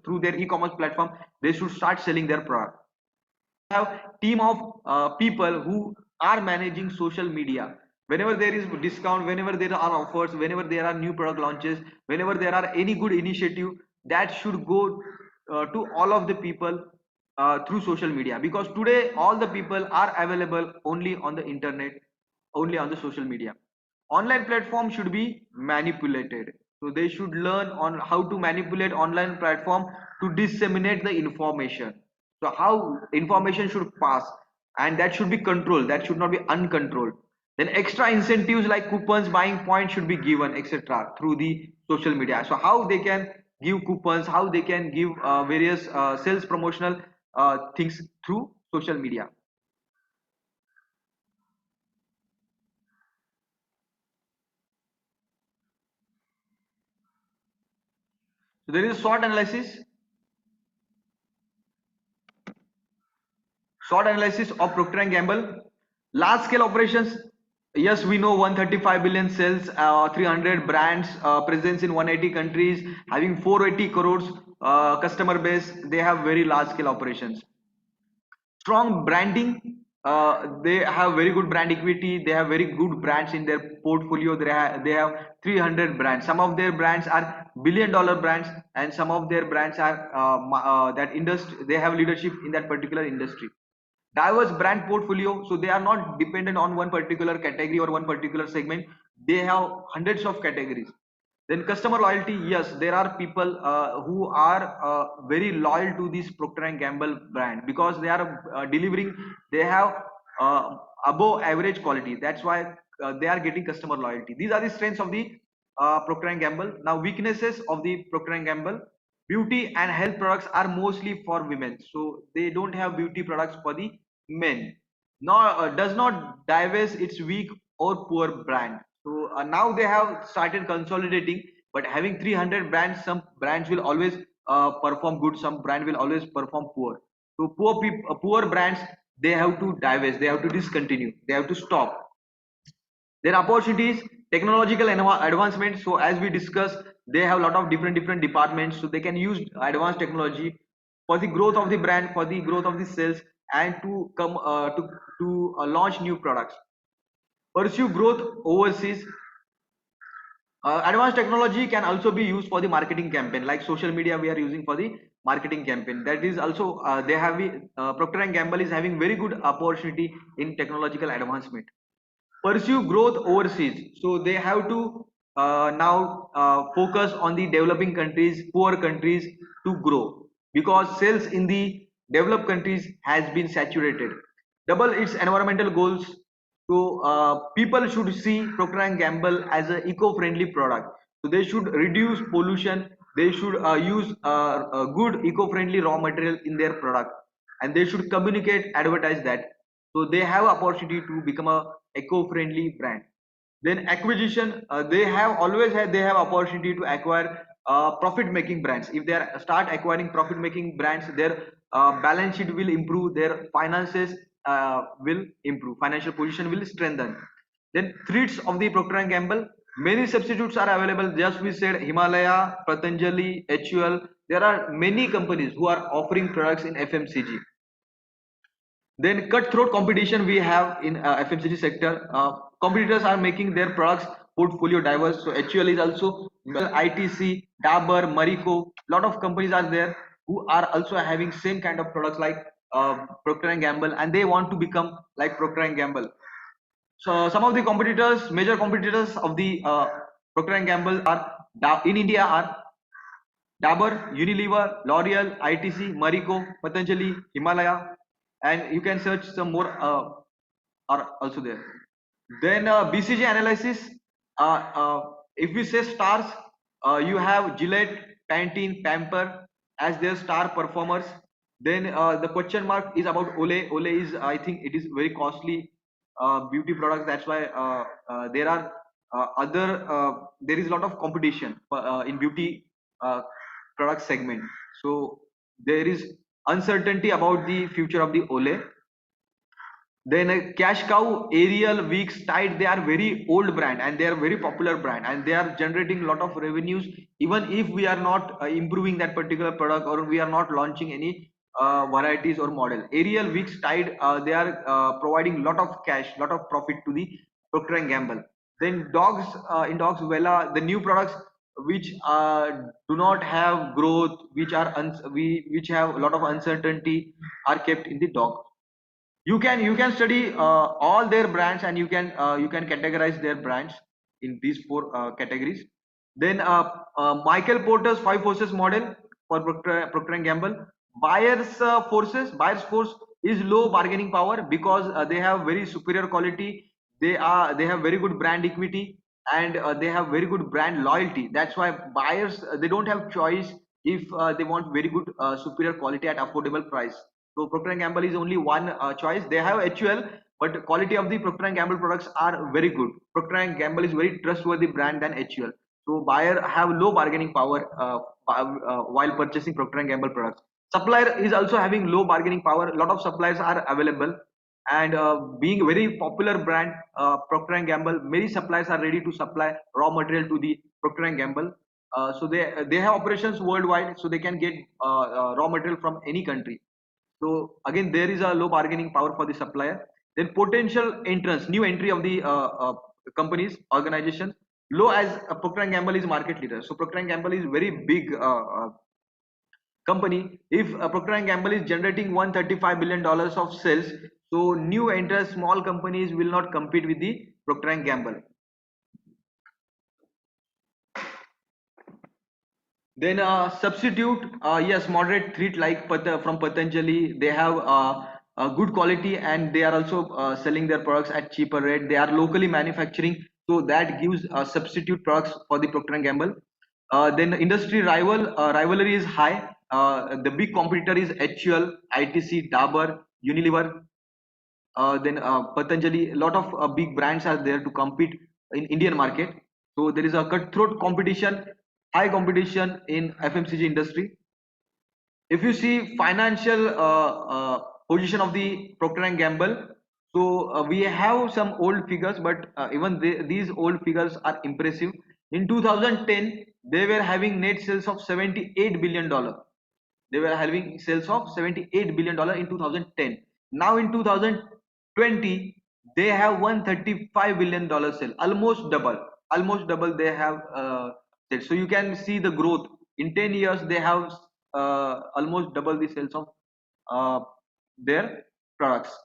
through their e-commerce platform, they should start selling their product. Have team of people who are managing social media. Whenever there is discount, whenever there are offers, whenever there are new product launches, whenever there are any good initiative, that should go to all of the people through social media, because today all the people are available only on the internet, only on the social media. Online platform should be manipulated, so they should learn on how to manipulate online platform to disseminate the information. So how information should pass, and that should be controlled, that should not be uncontrolled. Then extra incentives like coupons, buying points should be given, etc., through the social media. So how they can give coupons, how they can give various sales promotional things through social media. So there is a short analysis of Procter and Gamble. Large scale operations, Yes, we know 135 billion sales, 300 brands, presence in 180 countries, having 480 crores customer base. They have very large scale operations. Strong branding. They have very good brand equity. They have very good brands in their portfolio. They have 300 brands. Some of their brands are billion-dollar brands, and some of their brands are that industry. They have leadership in that particular industry. Diverse brand portfolio, so they are not dependent on one particular category or one particular segment. They have hundreds of categories. Then customer loyalty, yes, there are people who are very loyal to this Procter and Gamble brand because they are delivering. They have above average quality. That's why they are getting customer loyalty. These are the strengths of the Procter and Gamble. Now weaknesses of the Procter and Gamble: beauty and health products are mostly for women, so they don't have beauty products for the men. Nor does not divest its weak or poor brand. So now they have started consolidating, but having 300 brands, some brands will always perform good, some brand will always perform poor. So poor people, poor brands, they have to divest, they have to discontinue, they have to stop. Their opportunities, technological advancement. So as we discussed, they have a lot of different departments, so they can use advanced technology for the growth of the brand, for the growth of the sales, and to come to launch new products. Pursue growth overseas. Advanced technology can also be used for the marketing campaign, like social media we are using for the marketing campaign. That is also they have Procter and Gamble is having very good opportunity in technological advancement. Pursue growth overseas, so they have to now focus on the developing countries, poor countries, to grow, because sales in the developed countries has been saturated. Double its environmental goals. So people should see Procter and Gamble as an eco-friendly product. So they should reduce pollution. They should use a good eco-friendly raw material in their product, and they should communicate, advertise that. So they have opportunity to become a eco-friendly brand. Then acquisition, they have always had they have opportunity to acquire profit-making brands. If they start acquiring profit-making brands, their balance sheet will improve, their finances will improve, financial position will strengthen. Then threats of the Procter and Gamble: many substitutes are available. Just we said Himalaya, Patanjali, HUL. There are many companies who are offering products in FMCG. Then cutthroat competition we have in FMCG sector. Competitors are making their products portfolio diverse. So HUL is also ITC, Dabur, Marico. Lot of companies are there who are also having same kind of products like Procter and Gamble, and they want to become like Procter and Gamble. So some of the competitors, major competitors of the Procter and Gamble are in India are Dabur, Unilever, L'Oreal, ITC, Marico, Patanjali, Himalaya, and you can search some more are also there. Then BCG analysis. If we say stars, you have Gillette, Pantene, Pamper as their star performers. Then the question mark is about Olay. Olay is, I think, it is very costly beauty products. That's why there are other. There is a lot of competition in beauty product segment. So there is uncertainty about the future of the Olay. Then Cash Cow, Ariel, Vicks, Tide, they are very old brand and they are very popular brand, and they are generating a lot of revenues even if we are not improving that particular product or we are not launching any varieties or model. Ariel, Vicks, Tide, they are providing lot of cash, lot of profit to the Procter and Gamble. Then dogs, in dogs, Vela, the new products which do not have growth, which are which have a lot of uncertainty, are kept in the dog. You can study all their brands, and you can categorize their brands in these four categories. Then Michael Porter's five forces model for Procter and Gamble. Buyer's force is low bargaining power because they have very superior quality. They have very good brand equity, and they have very good brand loyalty. That's why buyers, they don't have choice if they want very good superior quality at affordable price. So Procter and Gamble is only one choice. They have HUL, but quality of the Procter and Gamble products are very good. Procter and Gamble is very trustworthy brand than HUL. So buyer have low bargaining power while purchasing Procter and Gamble products. Supplier is also having low bargaining power. A lot of suppliers are available, and being a very popular brand, Procter and Gamble, many suppliers are ready to supply raw material to the Procter and Gamble. So they have operations worldwide, so they can get raw material from any country. So again, there is a low bargaining power for the supplier. Then potential entrance, new entry of the companies, organizations. Low as Procter and Gamble is market leader. So Procter and Gamble is very big company. If Procter and Gamble is generating $135 billion of sales, so new entrants, small companies will not compete with the Procter and Gamble. Then substitute, yes, moderate treat like from Patanjali. They have a good quality and they are also selling their products at cheaper rate. They are locally manufacturing, so that gives substitute products for the Procter and Gamble. Then industry rivalry is high. The big competitor is HUL, ITC, Dabur, Unilever. Then Patanjali. A lot of big brands are there to compete in Indian market. So there is a cutthroat competition, high competition in FMCG industry. If you see financial position of the Procter and Gamble, so we have some old figures, but even these old figures are impressive. In 2010, they were having net sales of $78 billion. They were having sales of $78 billion in 2010. Now in 2020, they have $135 billion sale, almost double they have sales. So you can see the growth. In 10 years, they have almost double the sales of uh, their products.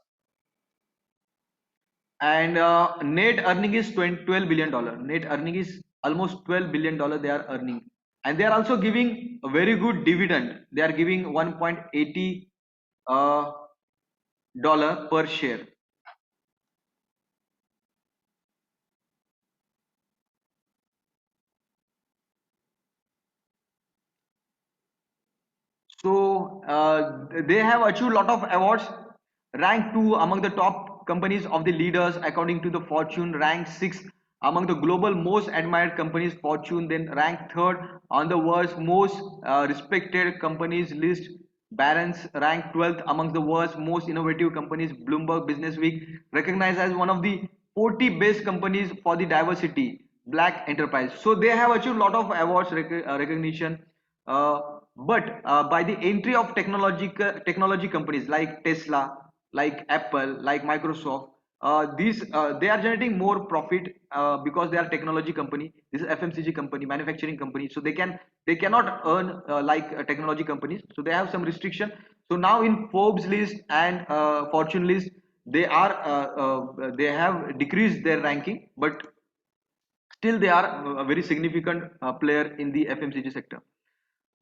And net earning is $12 billion. Net earning is almost $12 billion they are earning, and they are also giving a very good dividend. They are giving 1.80 uh, dollar per share. So they have achieved a lot of awards, ranked 2 among the top companies of the leaders according to the Fortune, ranked 6 among the global most admired companies Fortune, then ranked 3rd on the world's most respected companies list. Barron's ranked 12th among the world's most innovative companies. Bloomberg Business Week recognized as one of the 40 best companies for the diversity black enterprise. So they have achieved a lot of awards recognition. uh, but by the entry of technology companies like Tesla, like Apple, like Microsoft, these they are generating more profit because they are technology company. This is FMCG company, manufacturing company, so they cannot earn like technology companies. So they have some restriction. So now in Forbes list and Fortune list, they have decreased their ranking, but still they are a very significant player in the FMCG sector.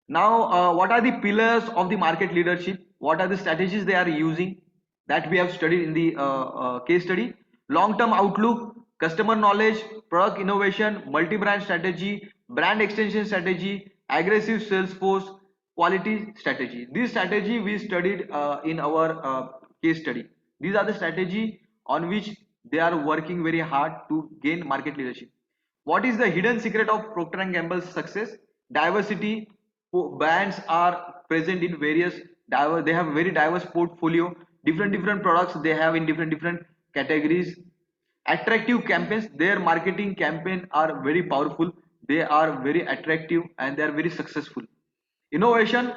Now, what are the pillars of the market leadership? What are the strategies they are using that we have studied in the case study? Long-term outlook, customer knowledge, product innovation, multi-brand strategy, brand extension strategy, aggressive sales force, quality strategy. This strategy we studied in our case study. These are the strategy on which they are working very hard to gain market leadership. What is the hidden secret of Procter and Gamble's success? Diversity. Brands are present in various diverse. They have very diverse portfolio. Different products they have in different categories. Attractive campaigns. Their marketing campaign are very powerful. They are very attractive and they are very successful. Innovation.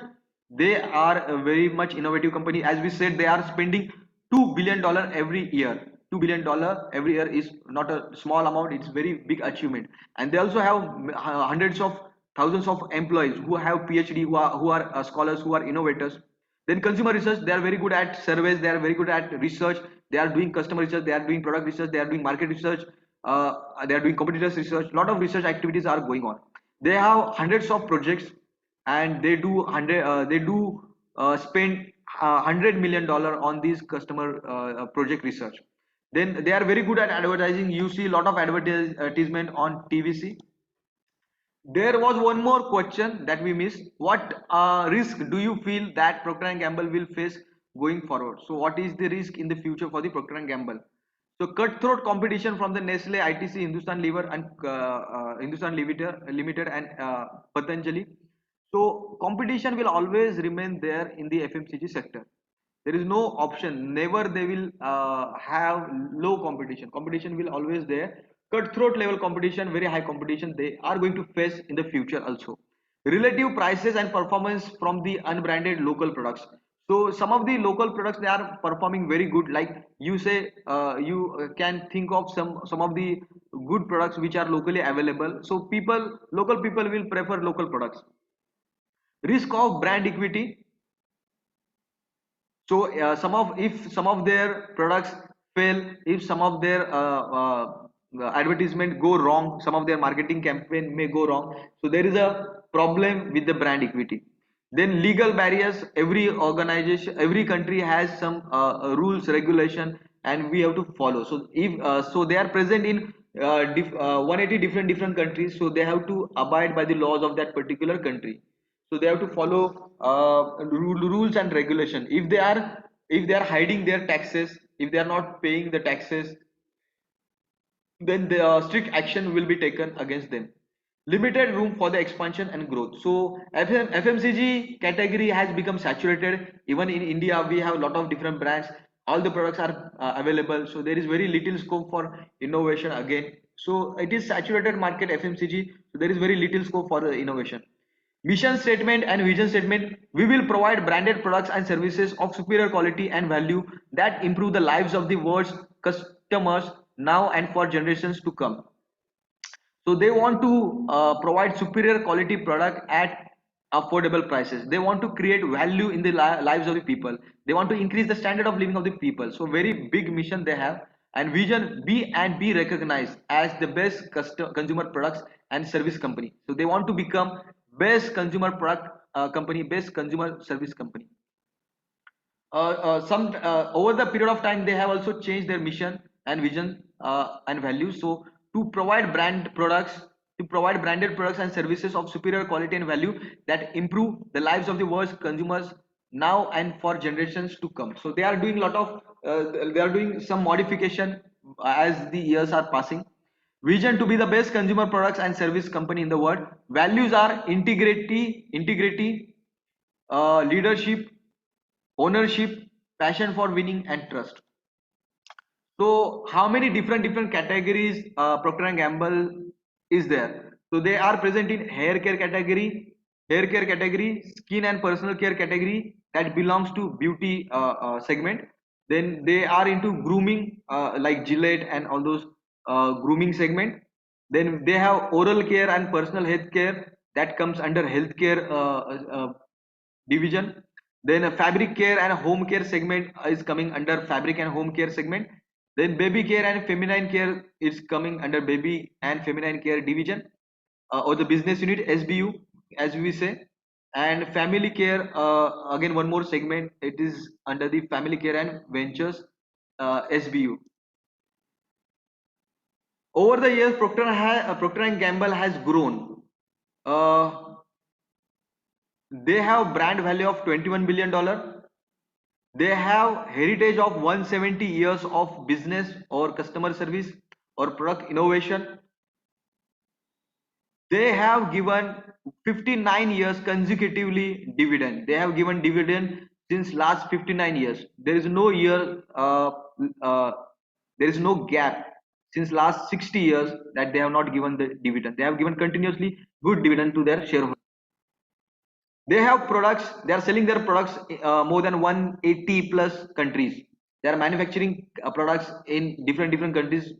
They are a very much innovative company. As we said, they are spending $2 billion every year. $2 billion every year is not a small amount. It's very big achievement. And they also have hundreds of thousands of employees who have PhD, who are scholars, who are innovators. Then consumer research, they are very good at surveys, they are very good at research, they are doing customer research, they are doing product research, they are doing market research, they are doing competitors research. A lot of research activities are going on. They have hundreds of projects, and they do spend $100 million on these customer project research. Then they are very good at advertising. You see a lot of advertisement on TVC. There was one more question that we missed. What risk do you feel that Procter and Gamble will face going forward? So, what is the risk in the future for the Procter and Gamble? So, cutthroat competition from the Nestle, ITC, Hindustan Lever, and Hindustan Limited, and Patanjali. So, competition will always remain there in the FMCG sector. There is no option. Never they will have low competition. Competition will always there. Cutthroat level competition, very high competition. They are going to face in the future also. Relative prices and performance from the unbranded local products. So some of the local products they are performing very good. Like you say, you can think of some of the good products which are locally available. So local people will prefer local products. Risk of brand equity. So if some of their products fail, if some of their advertisement go wrong, some of their marketing campaign may go wrong, so there is a problem with the brand equity. Then legal barriers. Every organization, every country has some rules, regulation, and we have to follow. So if so they are present in 180 different countries, so they have to abide by the laws of that particular country. So they have to follow rules and regulation. If they are hiding their taxes, if they are not paying the taxes, then the strict action will be taken against them. Limited room for the expansion and growth. So FMCG category has become saturated. Even in India, we have a lot of different brands. All the products are available. So there is very little scope for innovation again. So it is saturated market FMCG. So there is very little scope for innovation. Mission statement and vision statement. We will provide branded products and services of superior quality and value that improve the lives of the world's customers now and for generations to come. So they want to provide superior quality product at affordable prices. They want to create value in the lives of the people. They want to increase the standard of living of the people. So very big mission they have. And vision, be recognized as the best consumer products and service company. So they want to become best consumer product company, best consumer service company. Some Over the period of time they have also changed their mission and vision and values. So to provide branded products and services of superior quality and value that improve the lives of the world's consumers now and for generations to come. So they are doing they are doing some modification as the years are passing. Vision to be the best consumer products and service company in the world. Values are integrity, leadership, ownership, passion for winning, and trust. So how many different categories Procter and Gamble is there? So they are present in hair care category, skin and personal care category that belongs to beauty segment. Then they are into grooming like Gillette and all those grooming segment. Then they have oral care and personal health care that comes under healthcare division. Then a fabric care and home care segment is coming under fabric and home care segment. Then baby care and feminine care is coming under baby and feminine care division or the business unit SBU as we say. And family care again one more segment, it is under the family care and ventures SBU. Over the years, Procter and Gamble has grown. They have brand value of $21 billion. They have heritage of 170 years of business or customer service or product innovation. They have given 59 years consecutively dividend. They have given dividend since last 59 years. There is no year, uh, there is no gap since last 60 years that they have not given the dividend. They have given continuously good dividend to their shareholders. They have products, they are selling their products more than 180 plus countries. They are manufacturing products in different countries,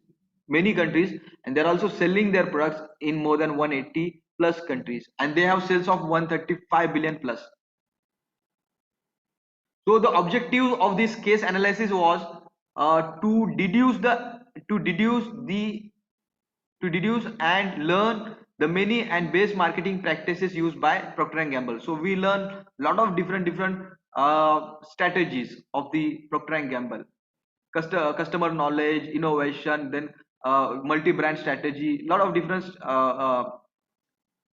many countries, and they are also selling their products in more than 180 plus countries, and they have sales of 135 billion plus. So the objective of this case analysis was to deduce the to deduce and learn the many and base marketing practices used by Procter and Gamble. So we learn a lot of different strategies of the Procter and Gamble. Customer knowledge, innovation, then multi-brand strategy, lot of different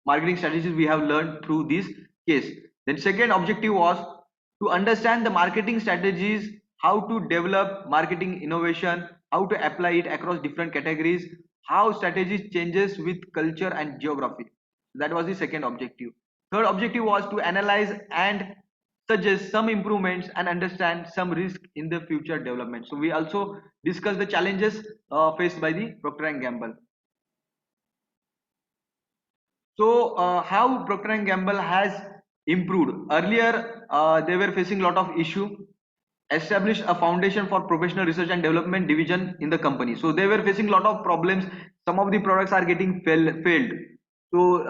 marketing strategies we have learned through this case. Then second objective was to understand the marketing strategies, how to develop marketing innovation, how to apply it across different categories, how strategies changes with culture and geography. That was the second objective. Third objective was to analyze and suggest some improvements and understand some risk in the future development. So we also discuss the challenges faced by the Procter and Gamble. So how Procter and Gamble has improved? Earlier, they were facing a lot of issue. Established a foundation for professional research and development division in the company. So they were facing a lot of problems. Some of the products are getting failed. So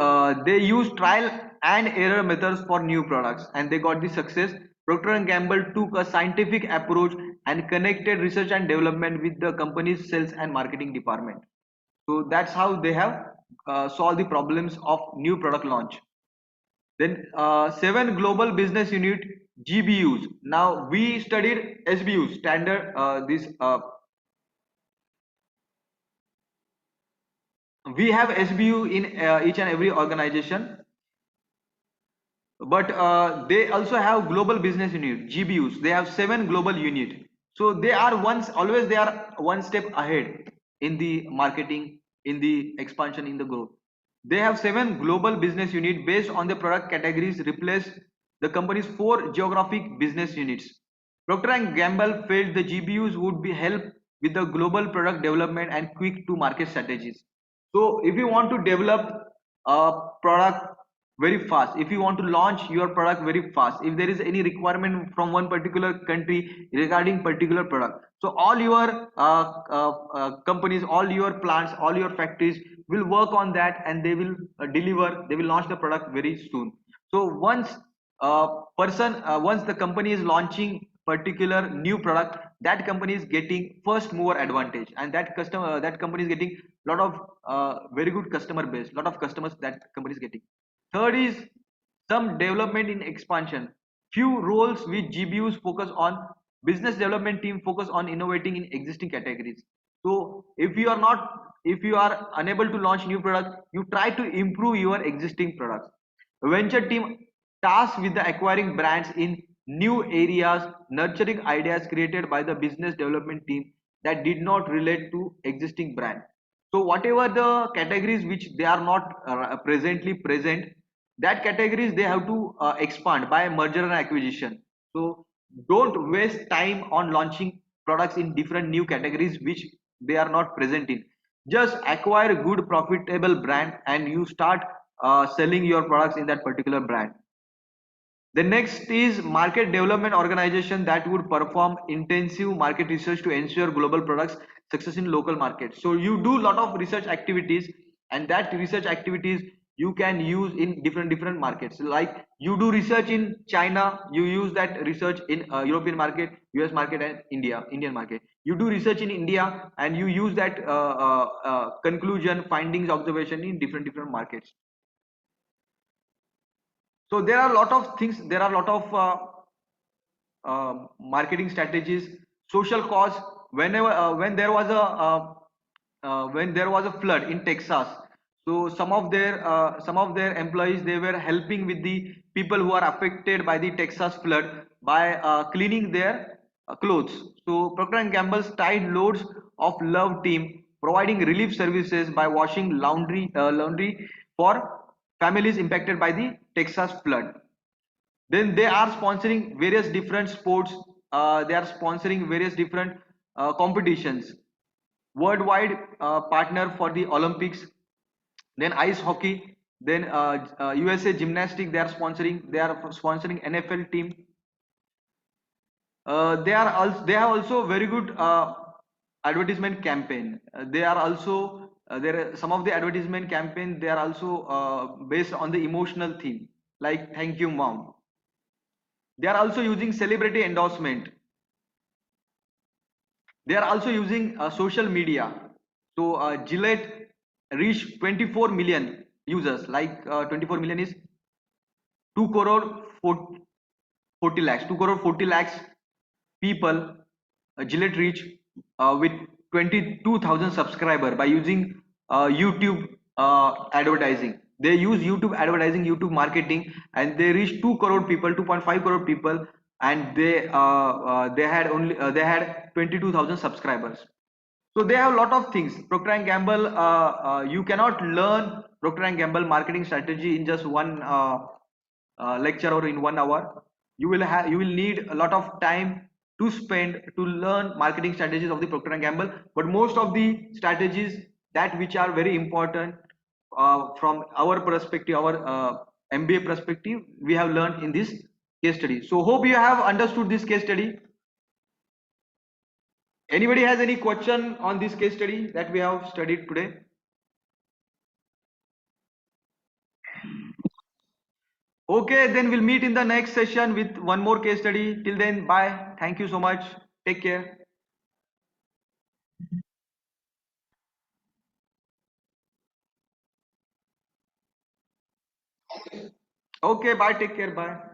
they use trial and error methods for new products, and they got the success. Procter and Gamble took a scientific approach and connected research and development with the company's sales and marketing department. So that's how they have solved the problems of new product launch. Then 7 global business unit GBUs. Now we studied SBUs, standard. This we have SBU in each and every organization, but they also have global business unit GBUs. They have 7 global unit. So they are always they are one step ahead in the marketing, in the expansion, in the growth. They have 7 global business unit based on the product categories replace the company's 4 geographic business units. Procter and Gamble felt the GBUs would be help with the global product development and quick to market strategies. So if you want to develop a product very fast, if you want to launch your product very fast, if there is any requirement from one particular country regarding particular product, so all your companies, all your plants, all your factories will work on that, and they will deliver, they will launch the product very soon. So once the company is launching particular new product, that company is getting first mover advantage, and that company is getting lot of very good customer base, lot of customers that company is getting. Third is some development in expansion. Few roles which GBUs focus on. Business development team focus on innovating in existing categories. So if you are unable to launch new product, you try to improve your existing products. Venture team tasked with the acquiring brands in new areas, nurturing ideas created by the business development team that did not relate to existing brand. So whatever the categories which they are not presently present, that categories they have to expand by merger and acquisition. So don't waste time on launching products in different new categories which they are not present in. Just acquire good profitable brand and you start selling your products in that particular brand. The next is market development organization that would perform intensive market research to ensure global products success in local markets. So you do lot of research activities, and that research activities you can use in different markets. Like you do research in China, you use that research in European market, US market, and Indian market. You do research in India and you use that conclusion, findings, observation in different markets. So there are a lot of things, there are a lot of marketing strategies. Social cause. Whenever when there was a flood in Texas, so some of their employees, they were helping with the people who are affected by the Texas flood by cleaning their clothes. So Procter and Gamble's tied loads of love team providing relief services by washing laundry for families impacted by the Texas flood. Then they are sponsoring various different sports. They are sponsoring various different competitions. Worldwide partner for the Olympics. Then ice hockey. Then USA gymnastic. They are sponsoring. They are sponsoring NFL team. They have also very good advertisement campaign. They are also there. Some of the advertisement campaign they are also based on the emotional theme, like "Thank you, Mom." They are also using celebrity endorsement. They are also using social media. So Gillette reached 24 million users. Like 24 million is 2 crore 40 lakhs. 2 crore 40 lakhs people. Gillette reach with 22,000 subscriber by using YouTube advertising. They use YouTube advertising, YouTube marketing, and they reach 2 crore people, 2.5 crore people, and they had 22,000 subscribers. So they have a lot of things. Procter and Gamble, you cannot learn Procter and Gamble marketing strategy in just one lecture or in 1 hour. you will need a lot of time to spend to learn marketing strategies of the Procter and Gamble. But most of the strategies that which are very important from our perspective, our MBA perspective, we have learned in this case study. So hope you have understood this case study. Anybody has any question on this case study that we have studied today? Okay, then we'll meet in the next session with one more case study. Till then, bye. Thank you so much. Take care. Okay, bye. Take care. Bye.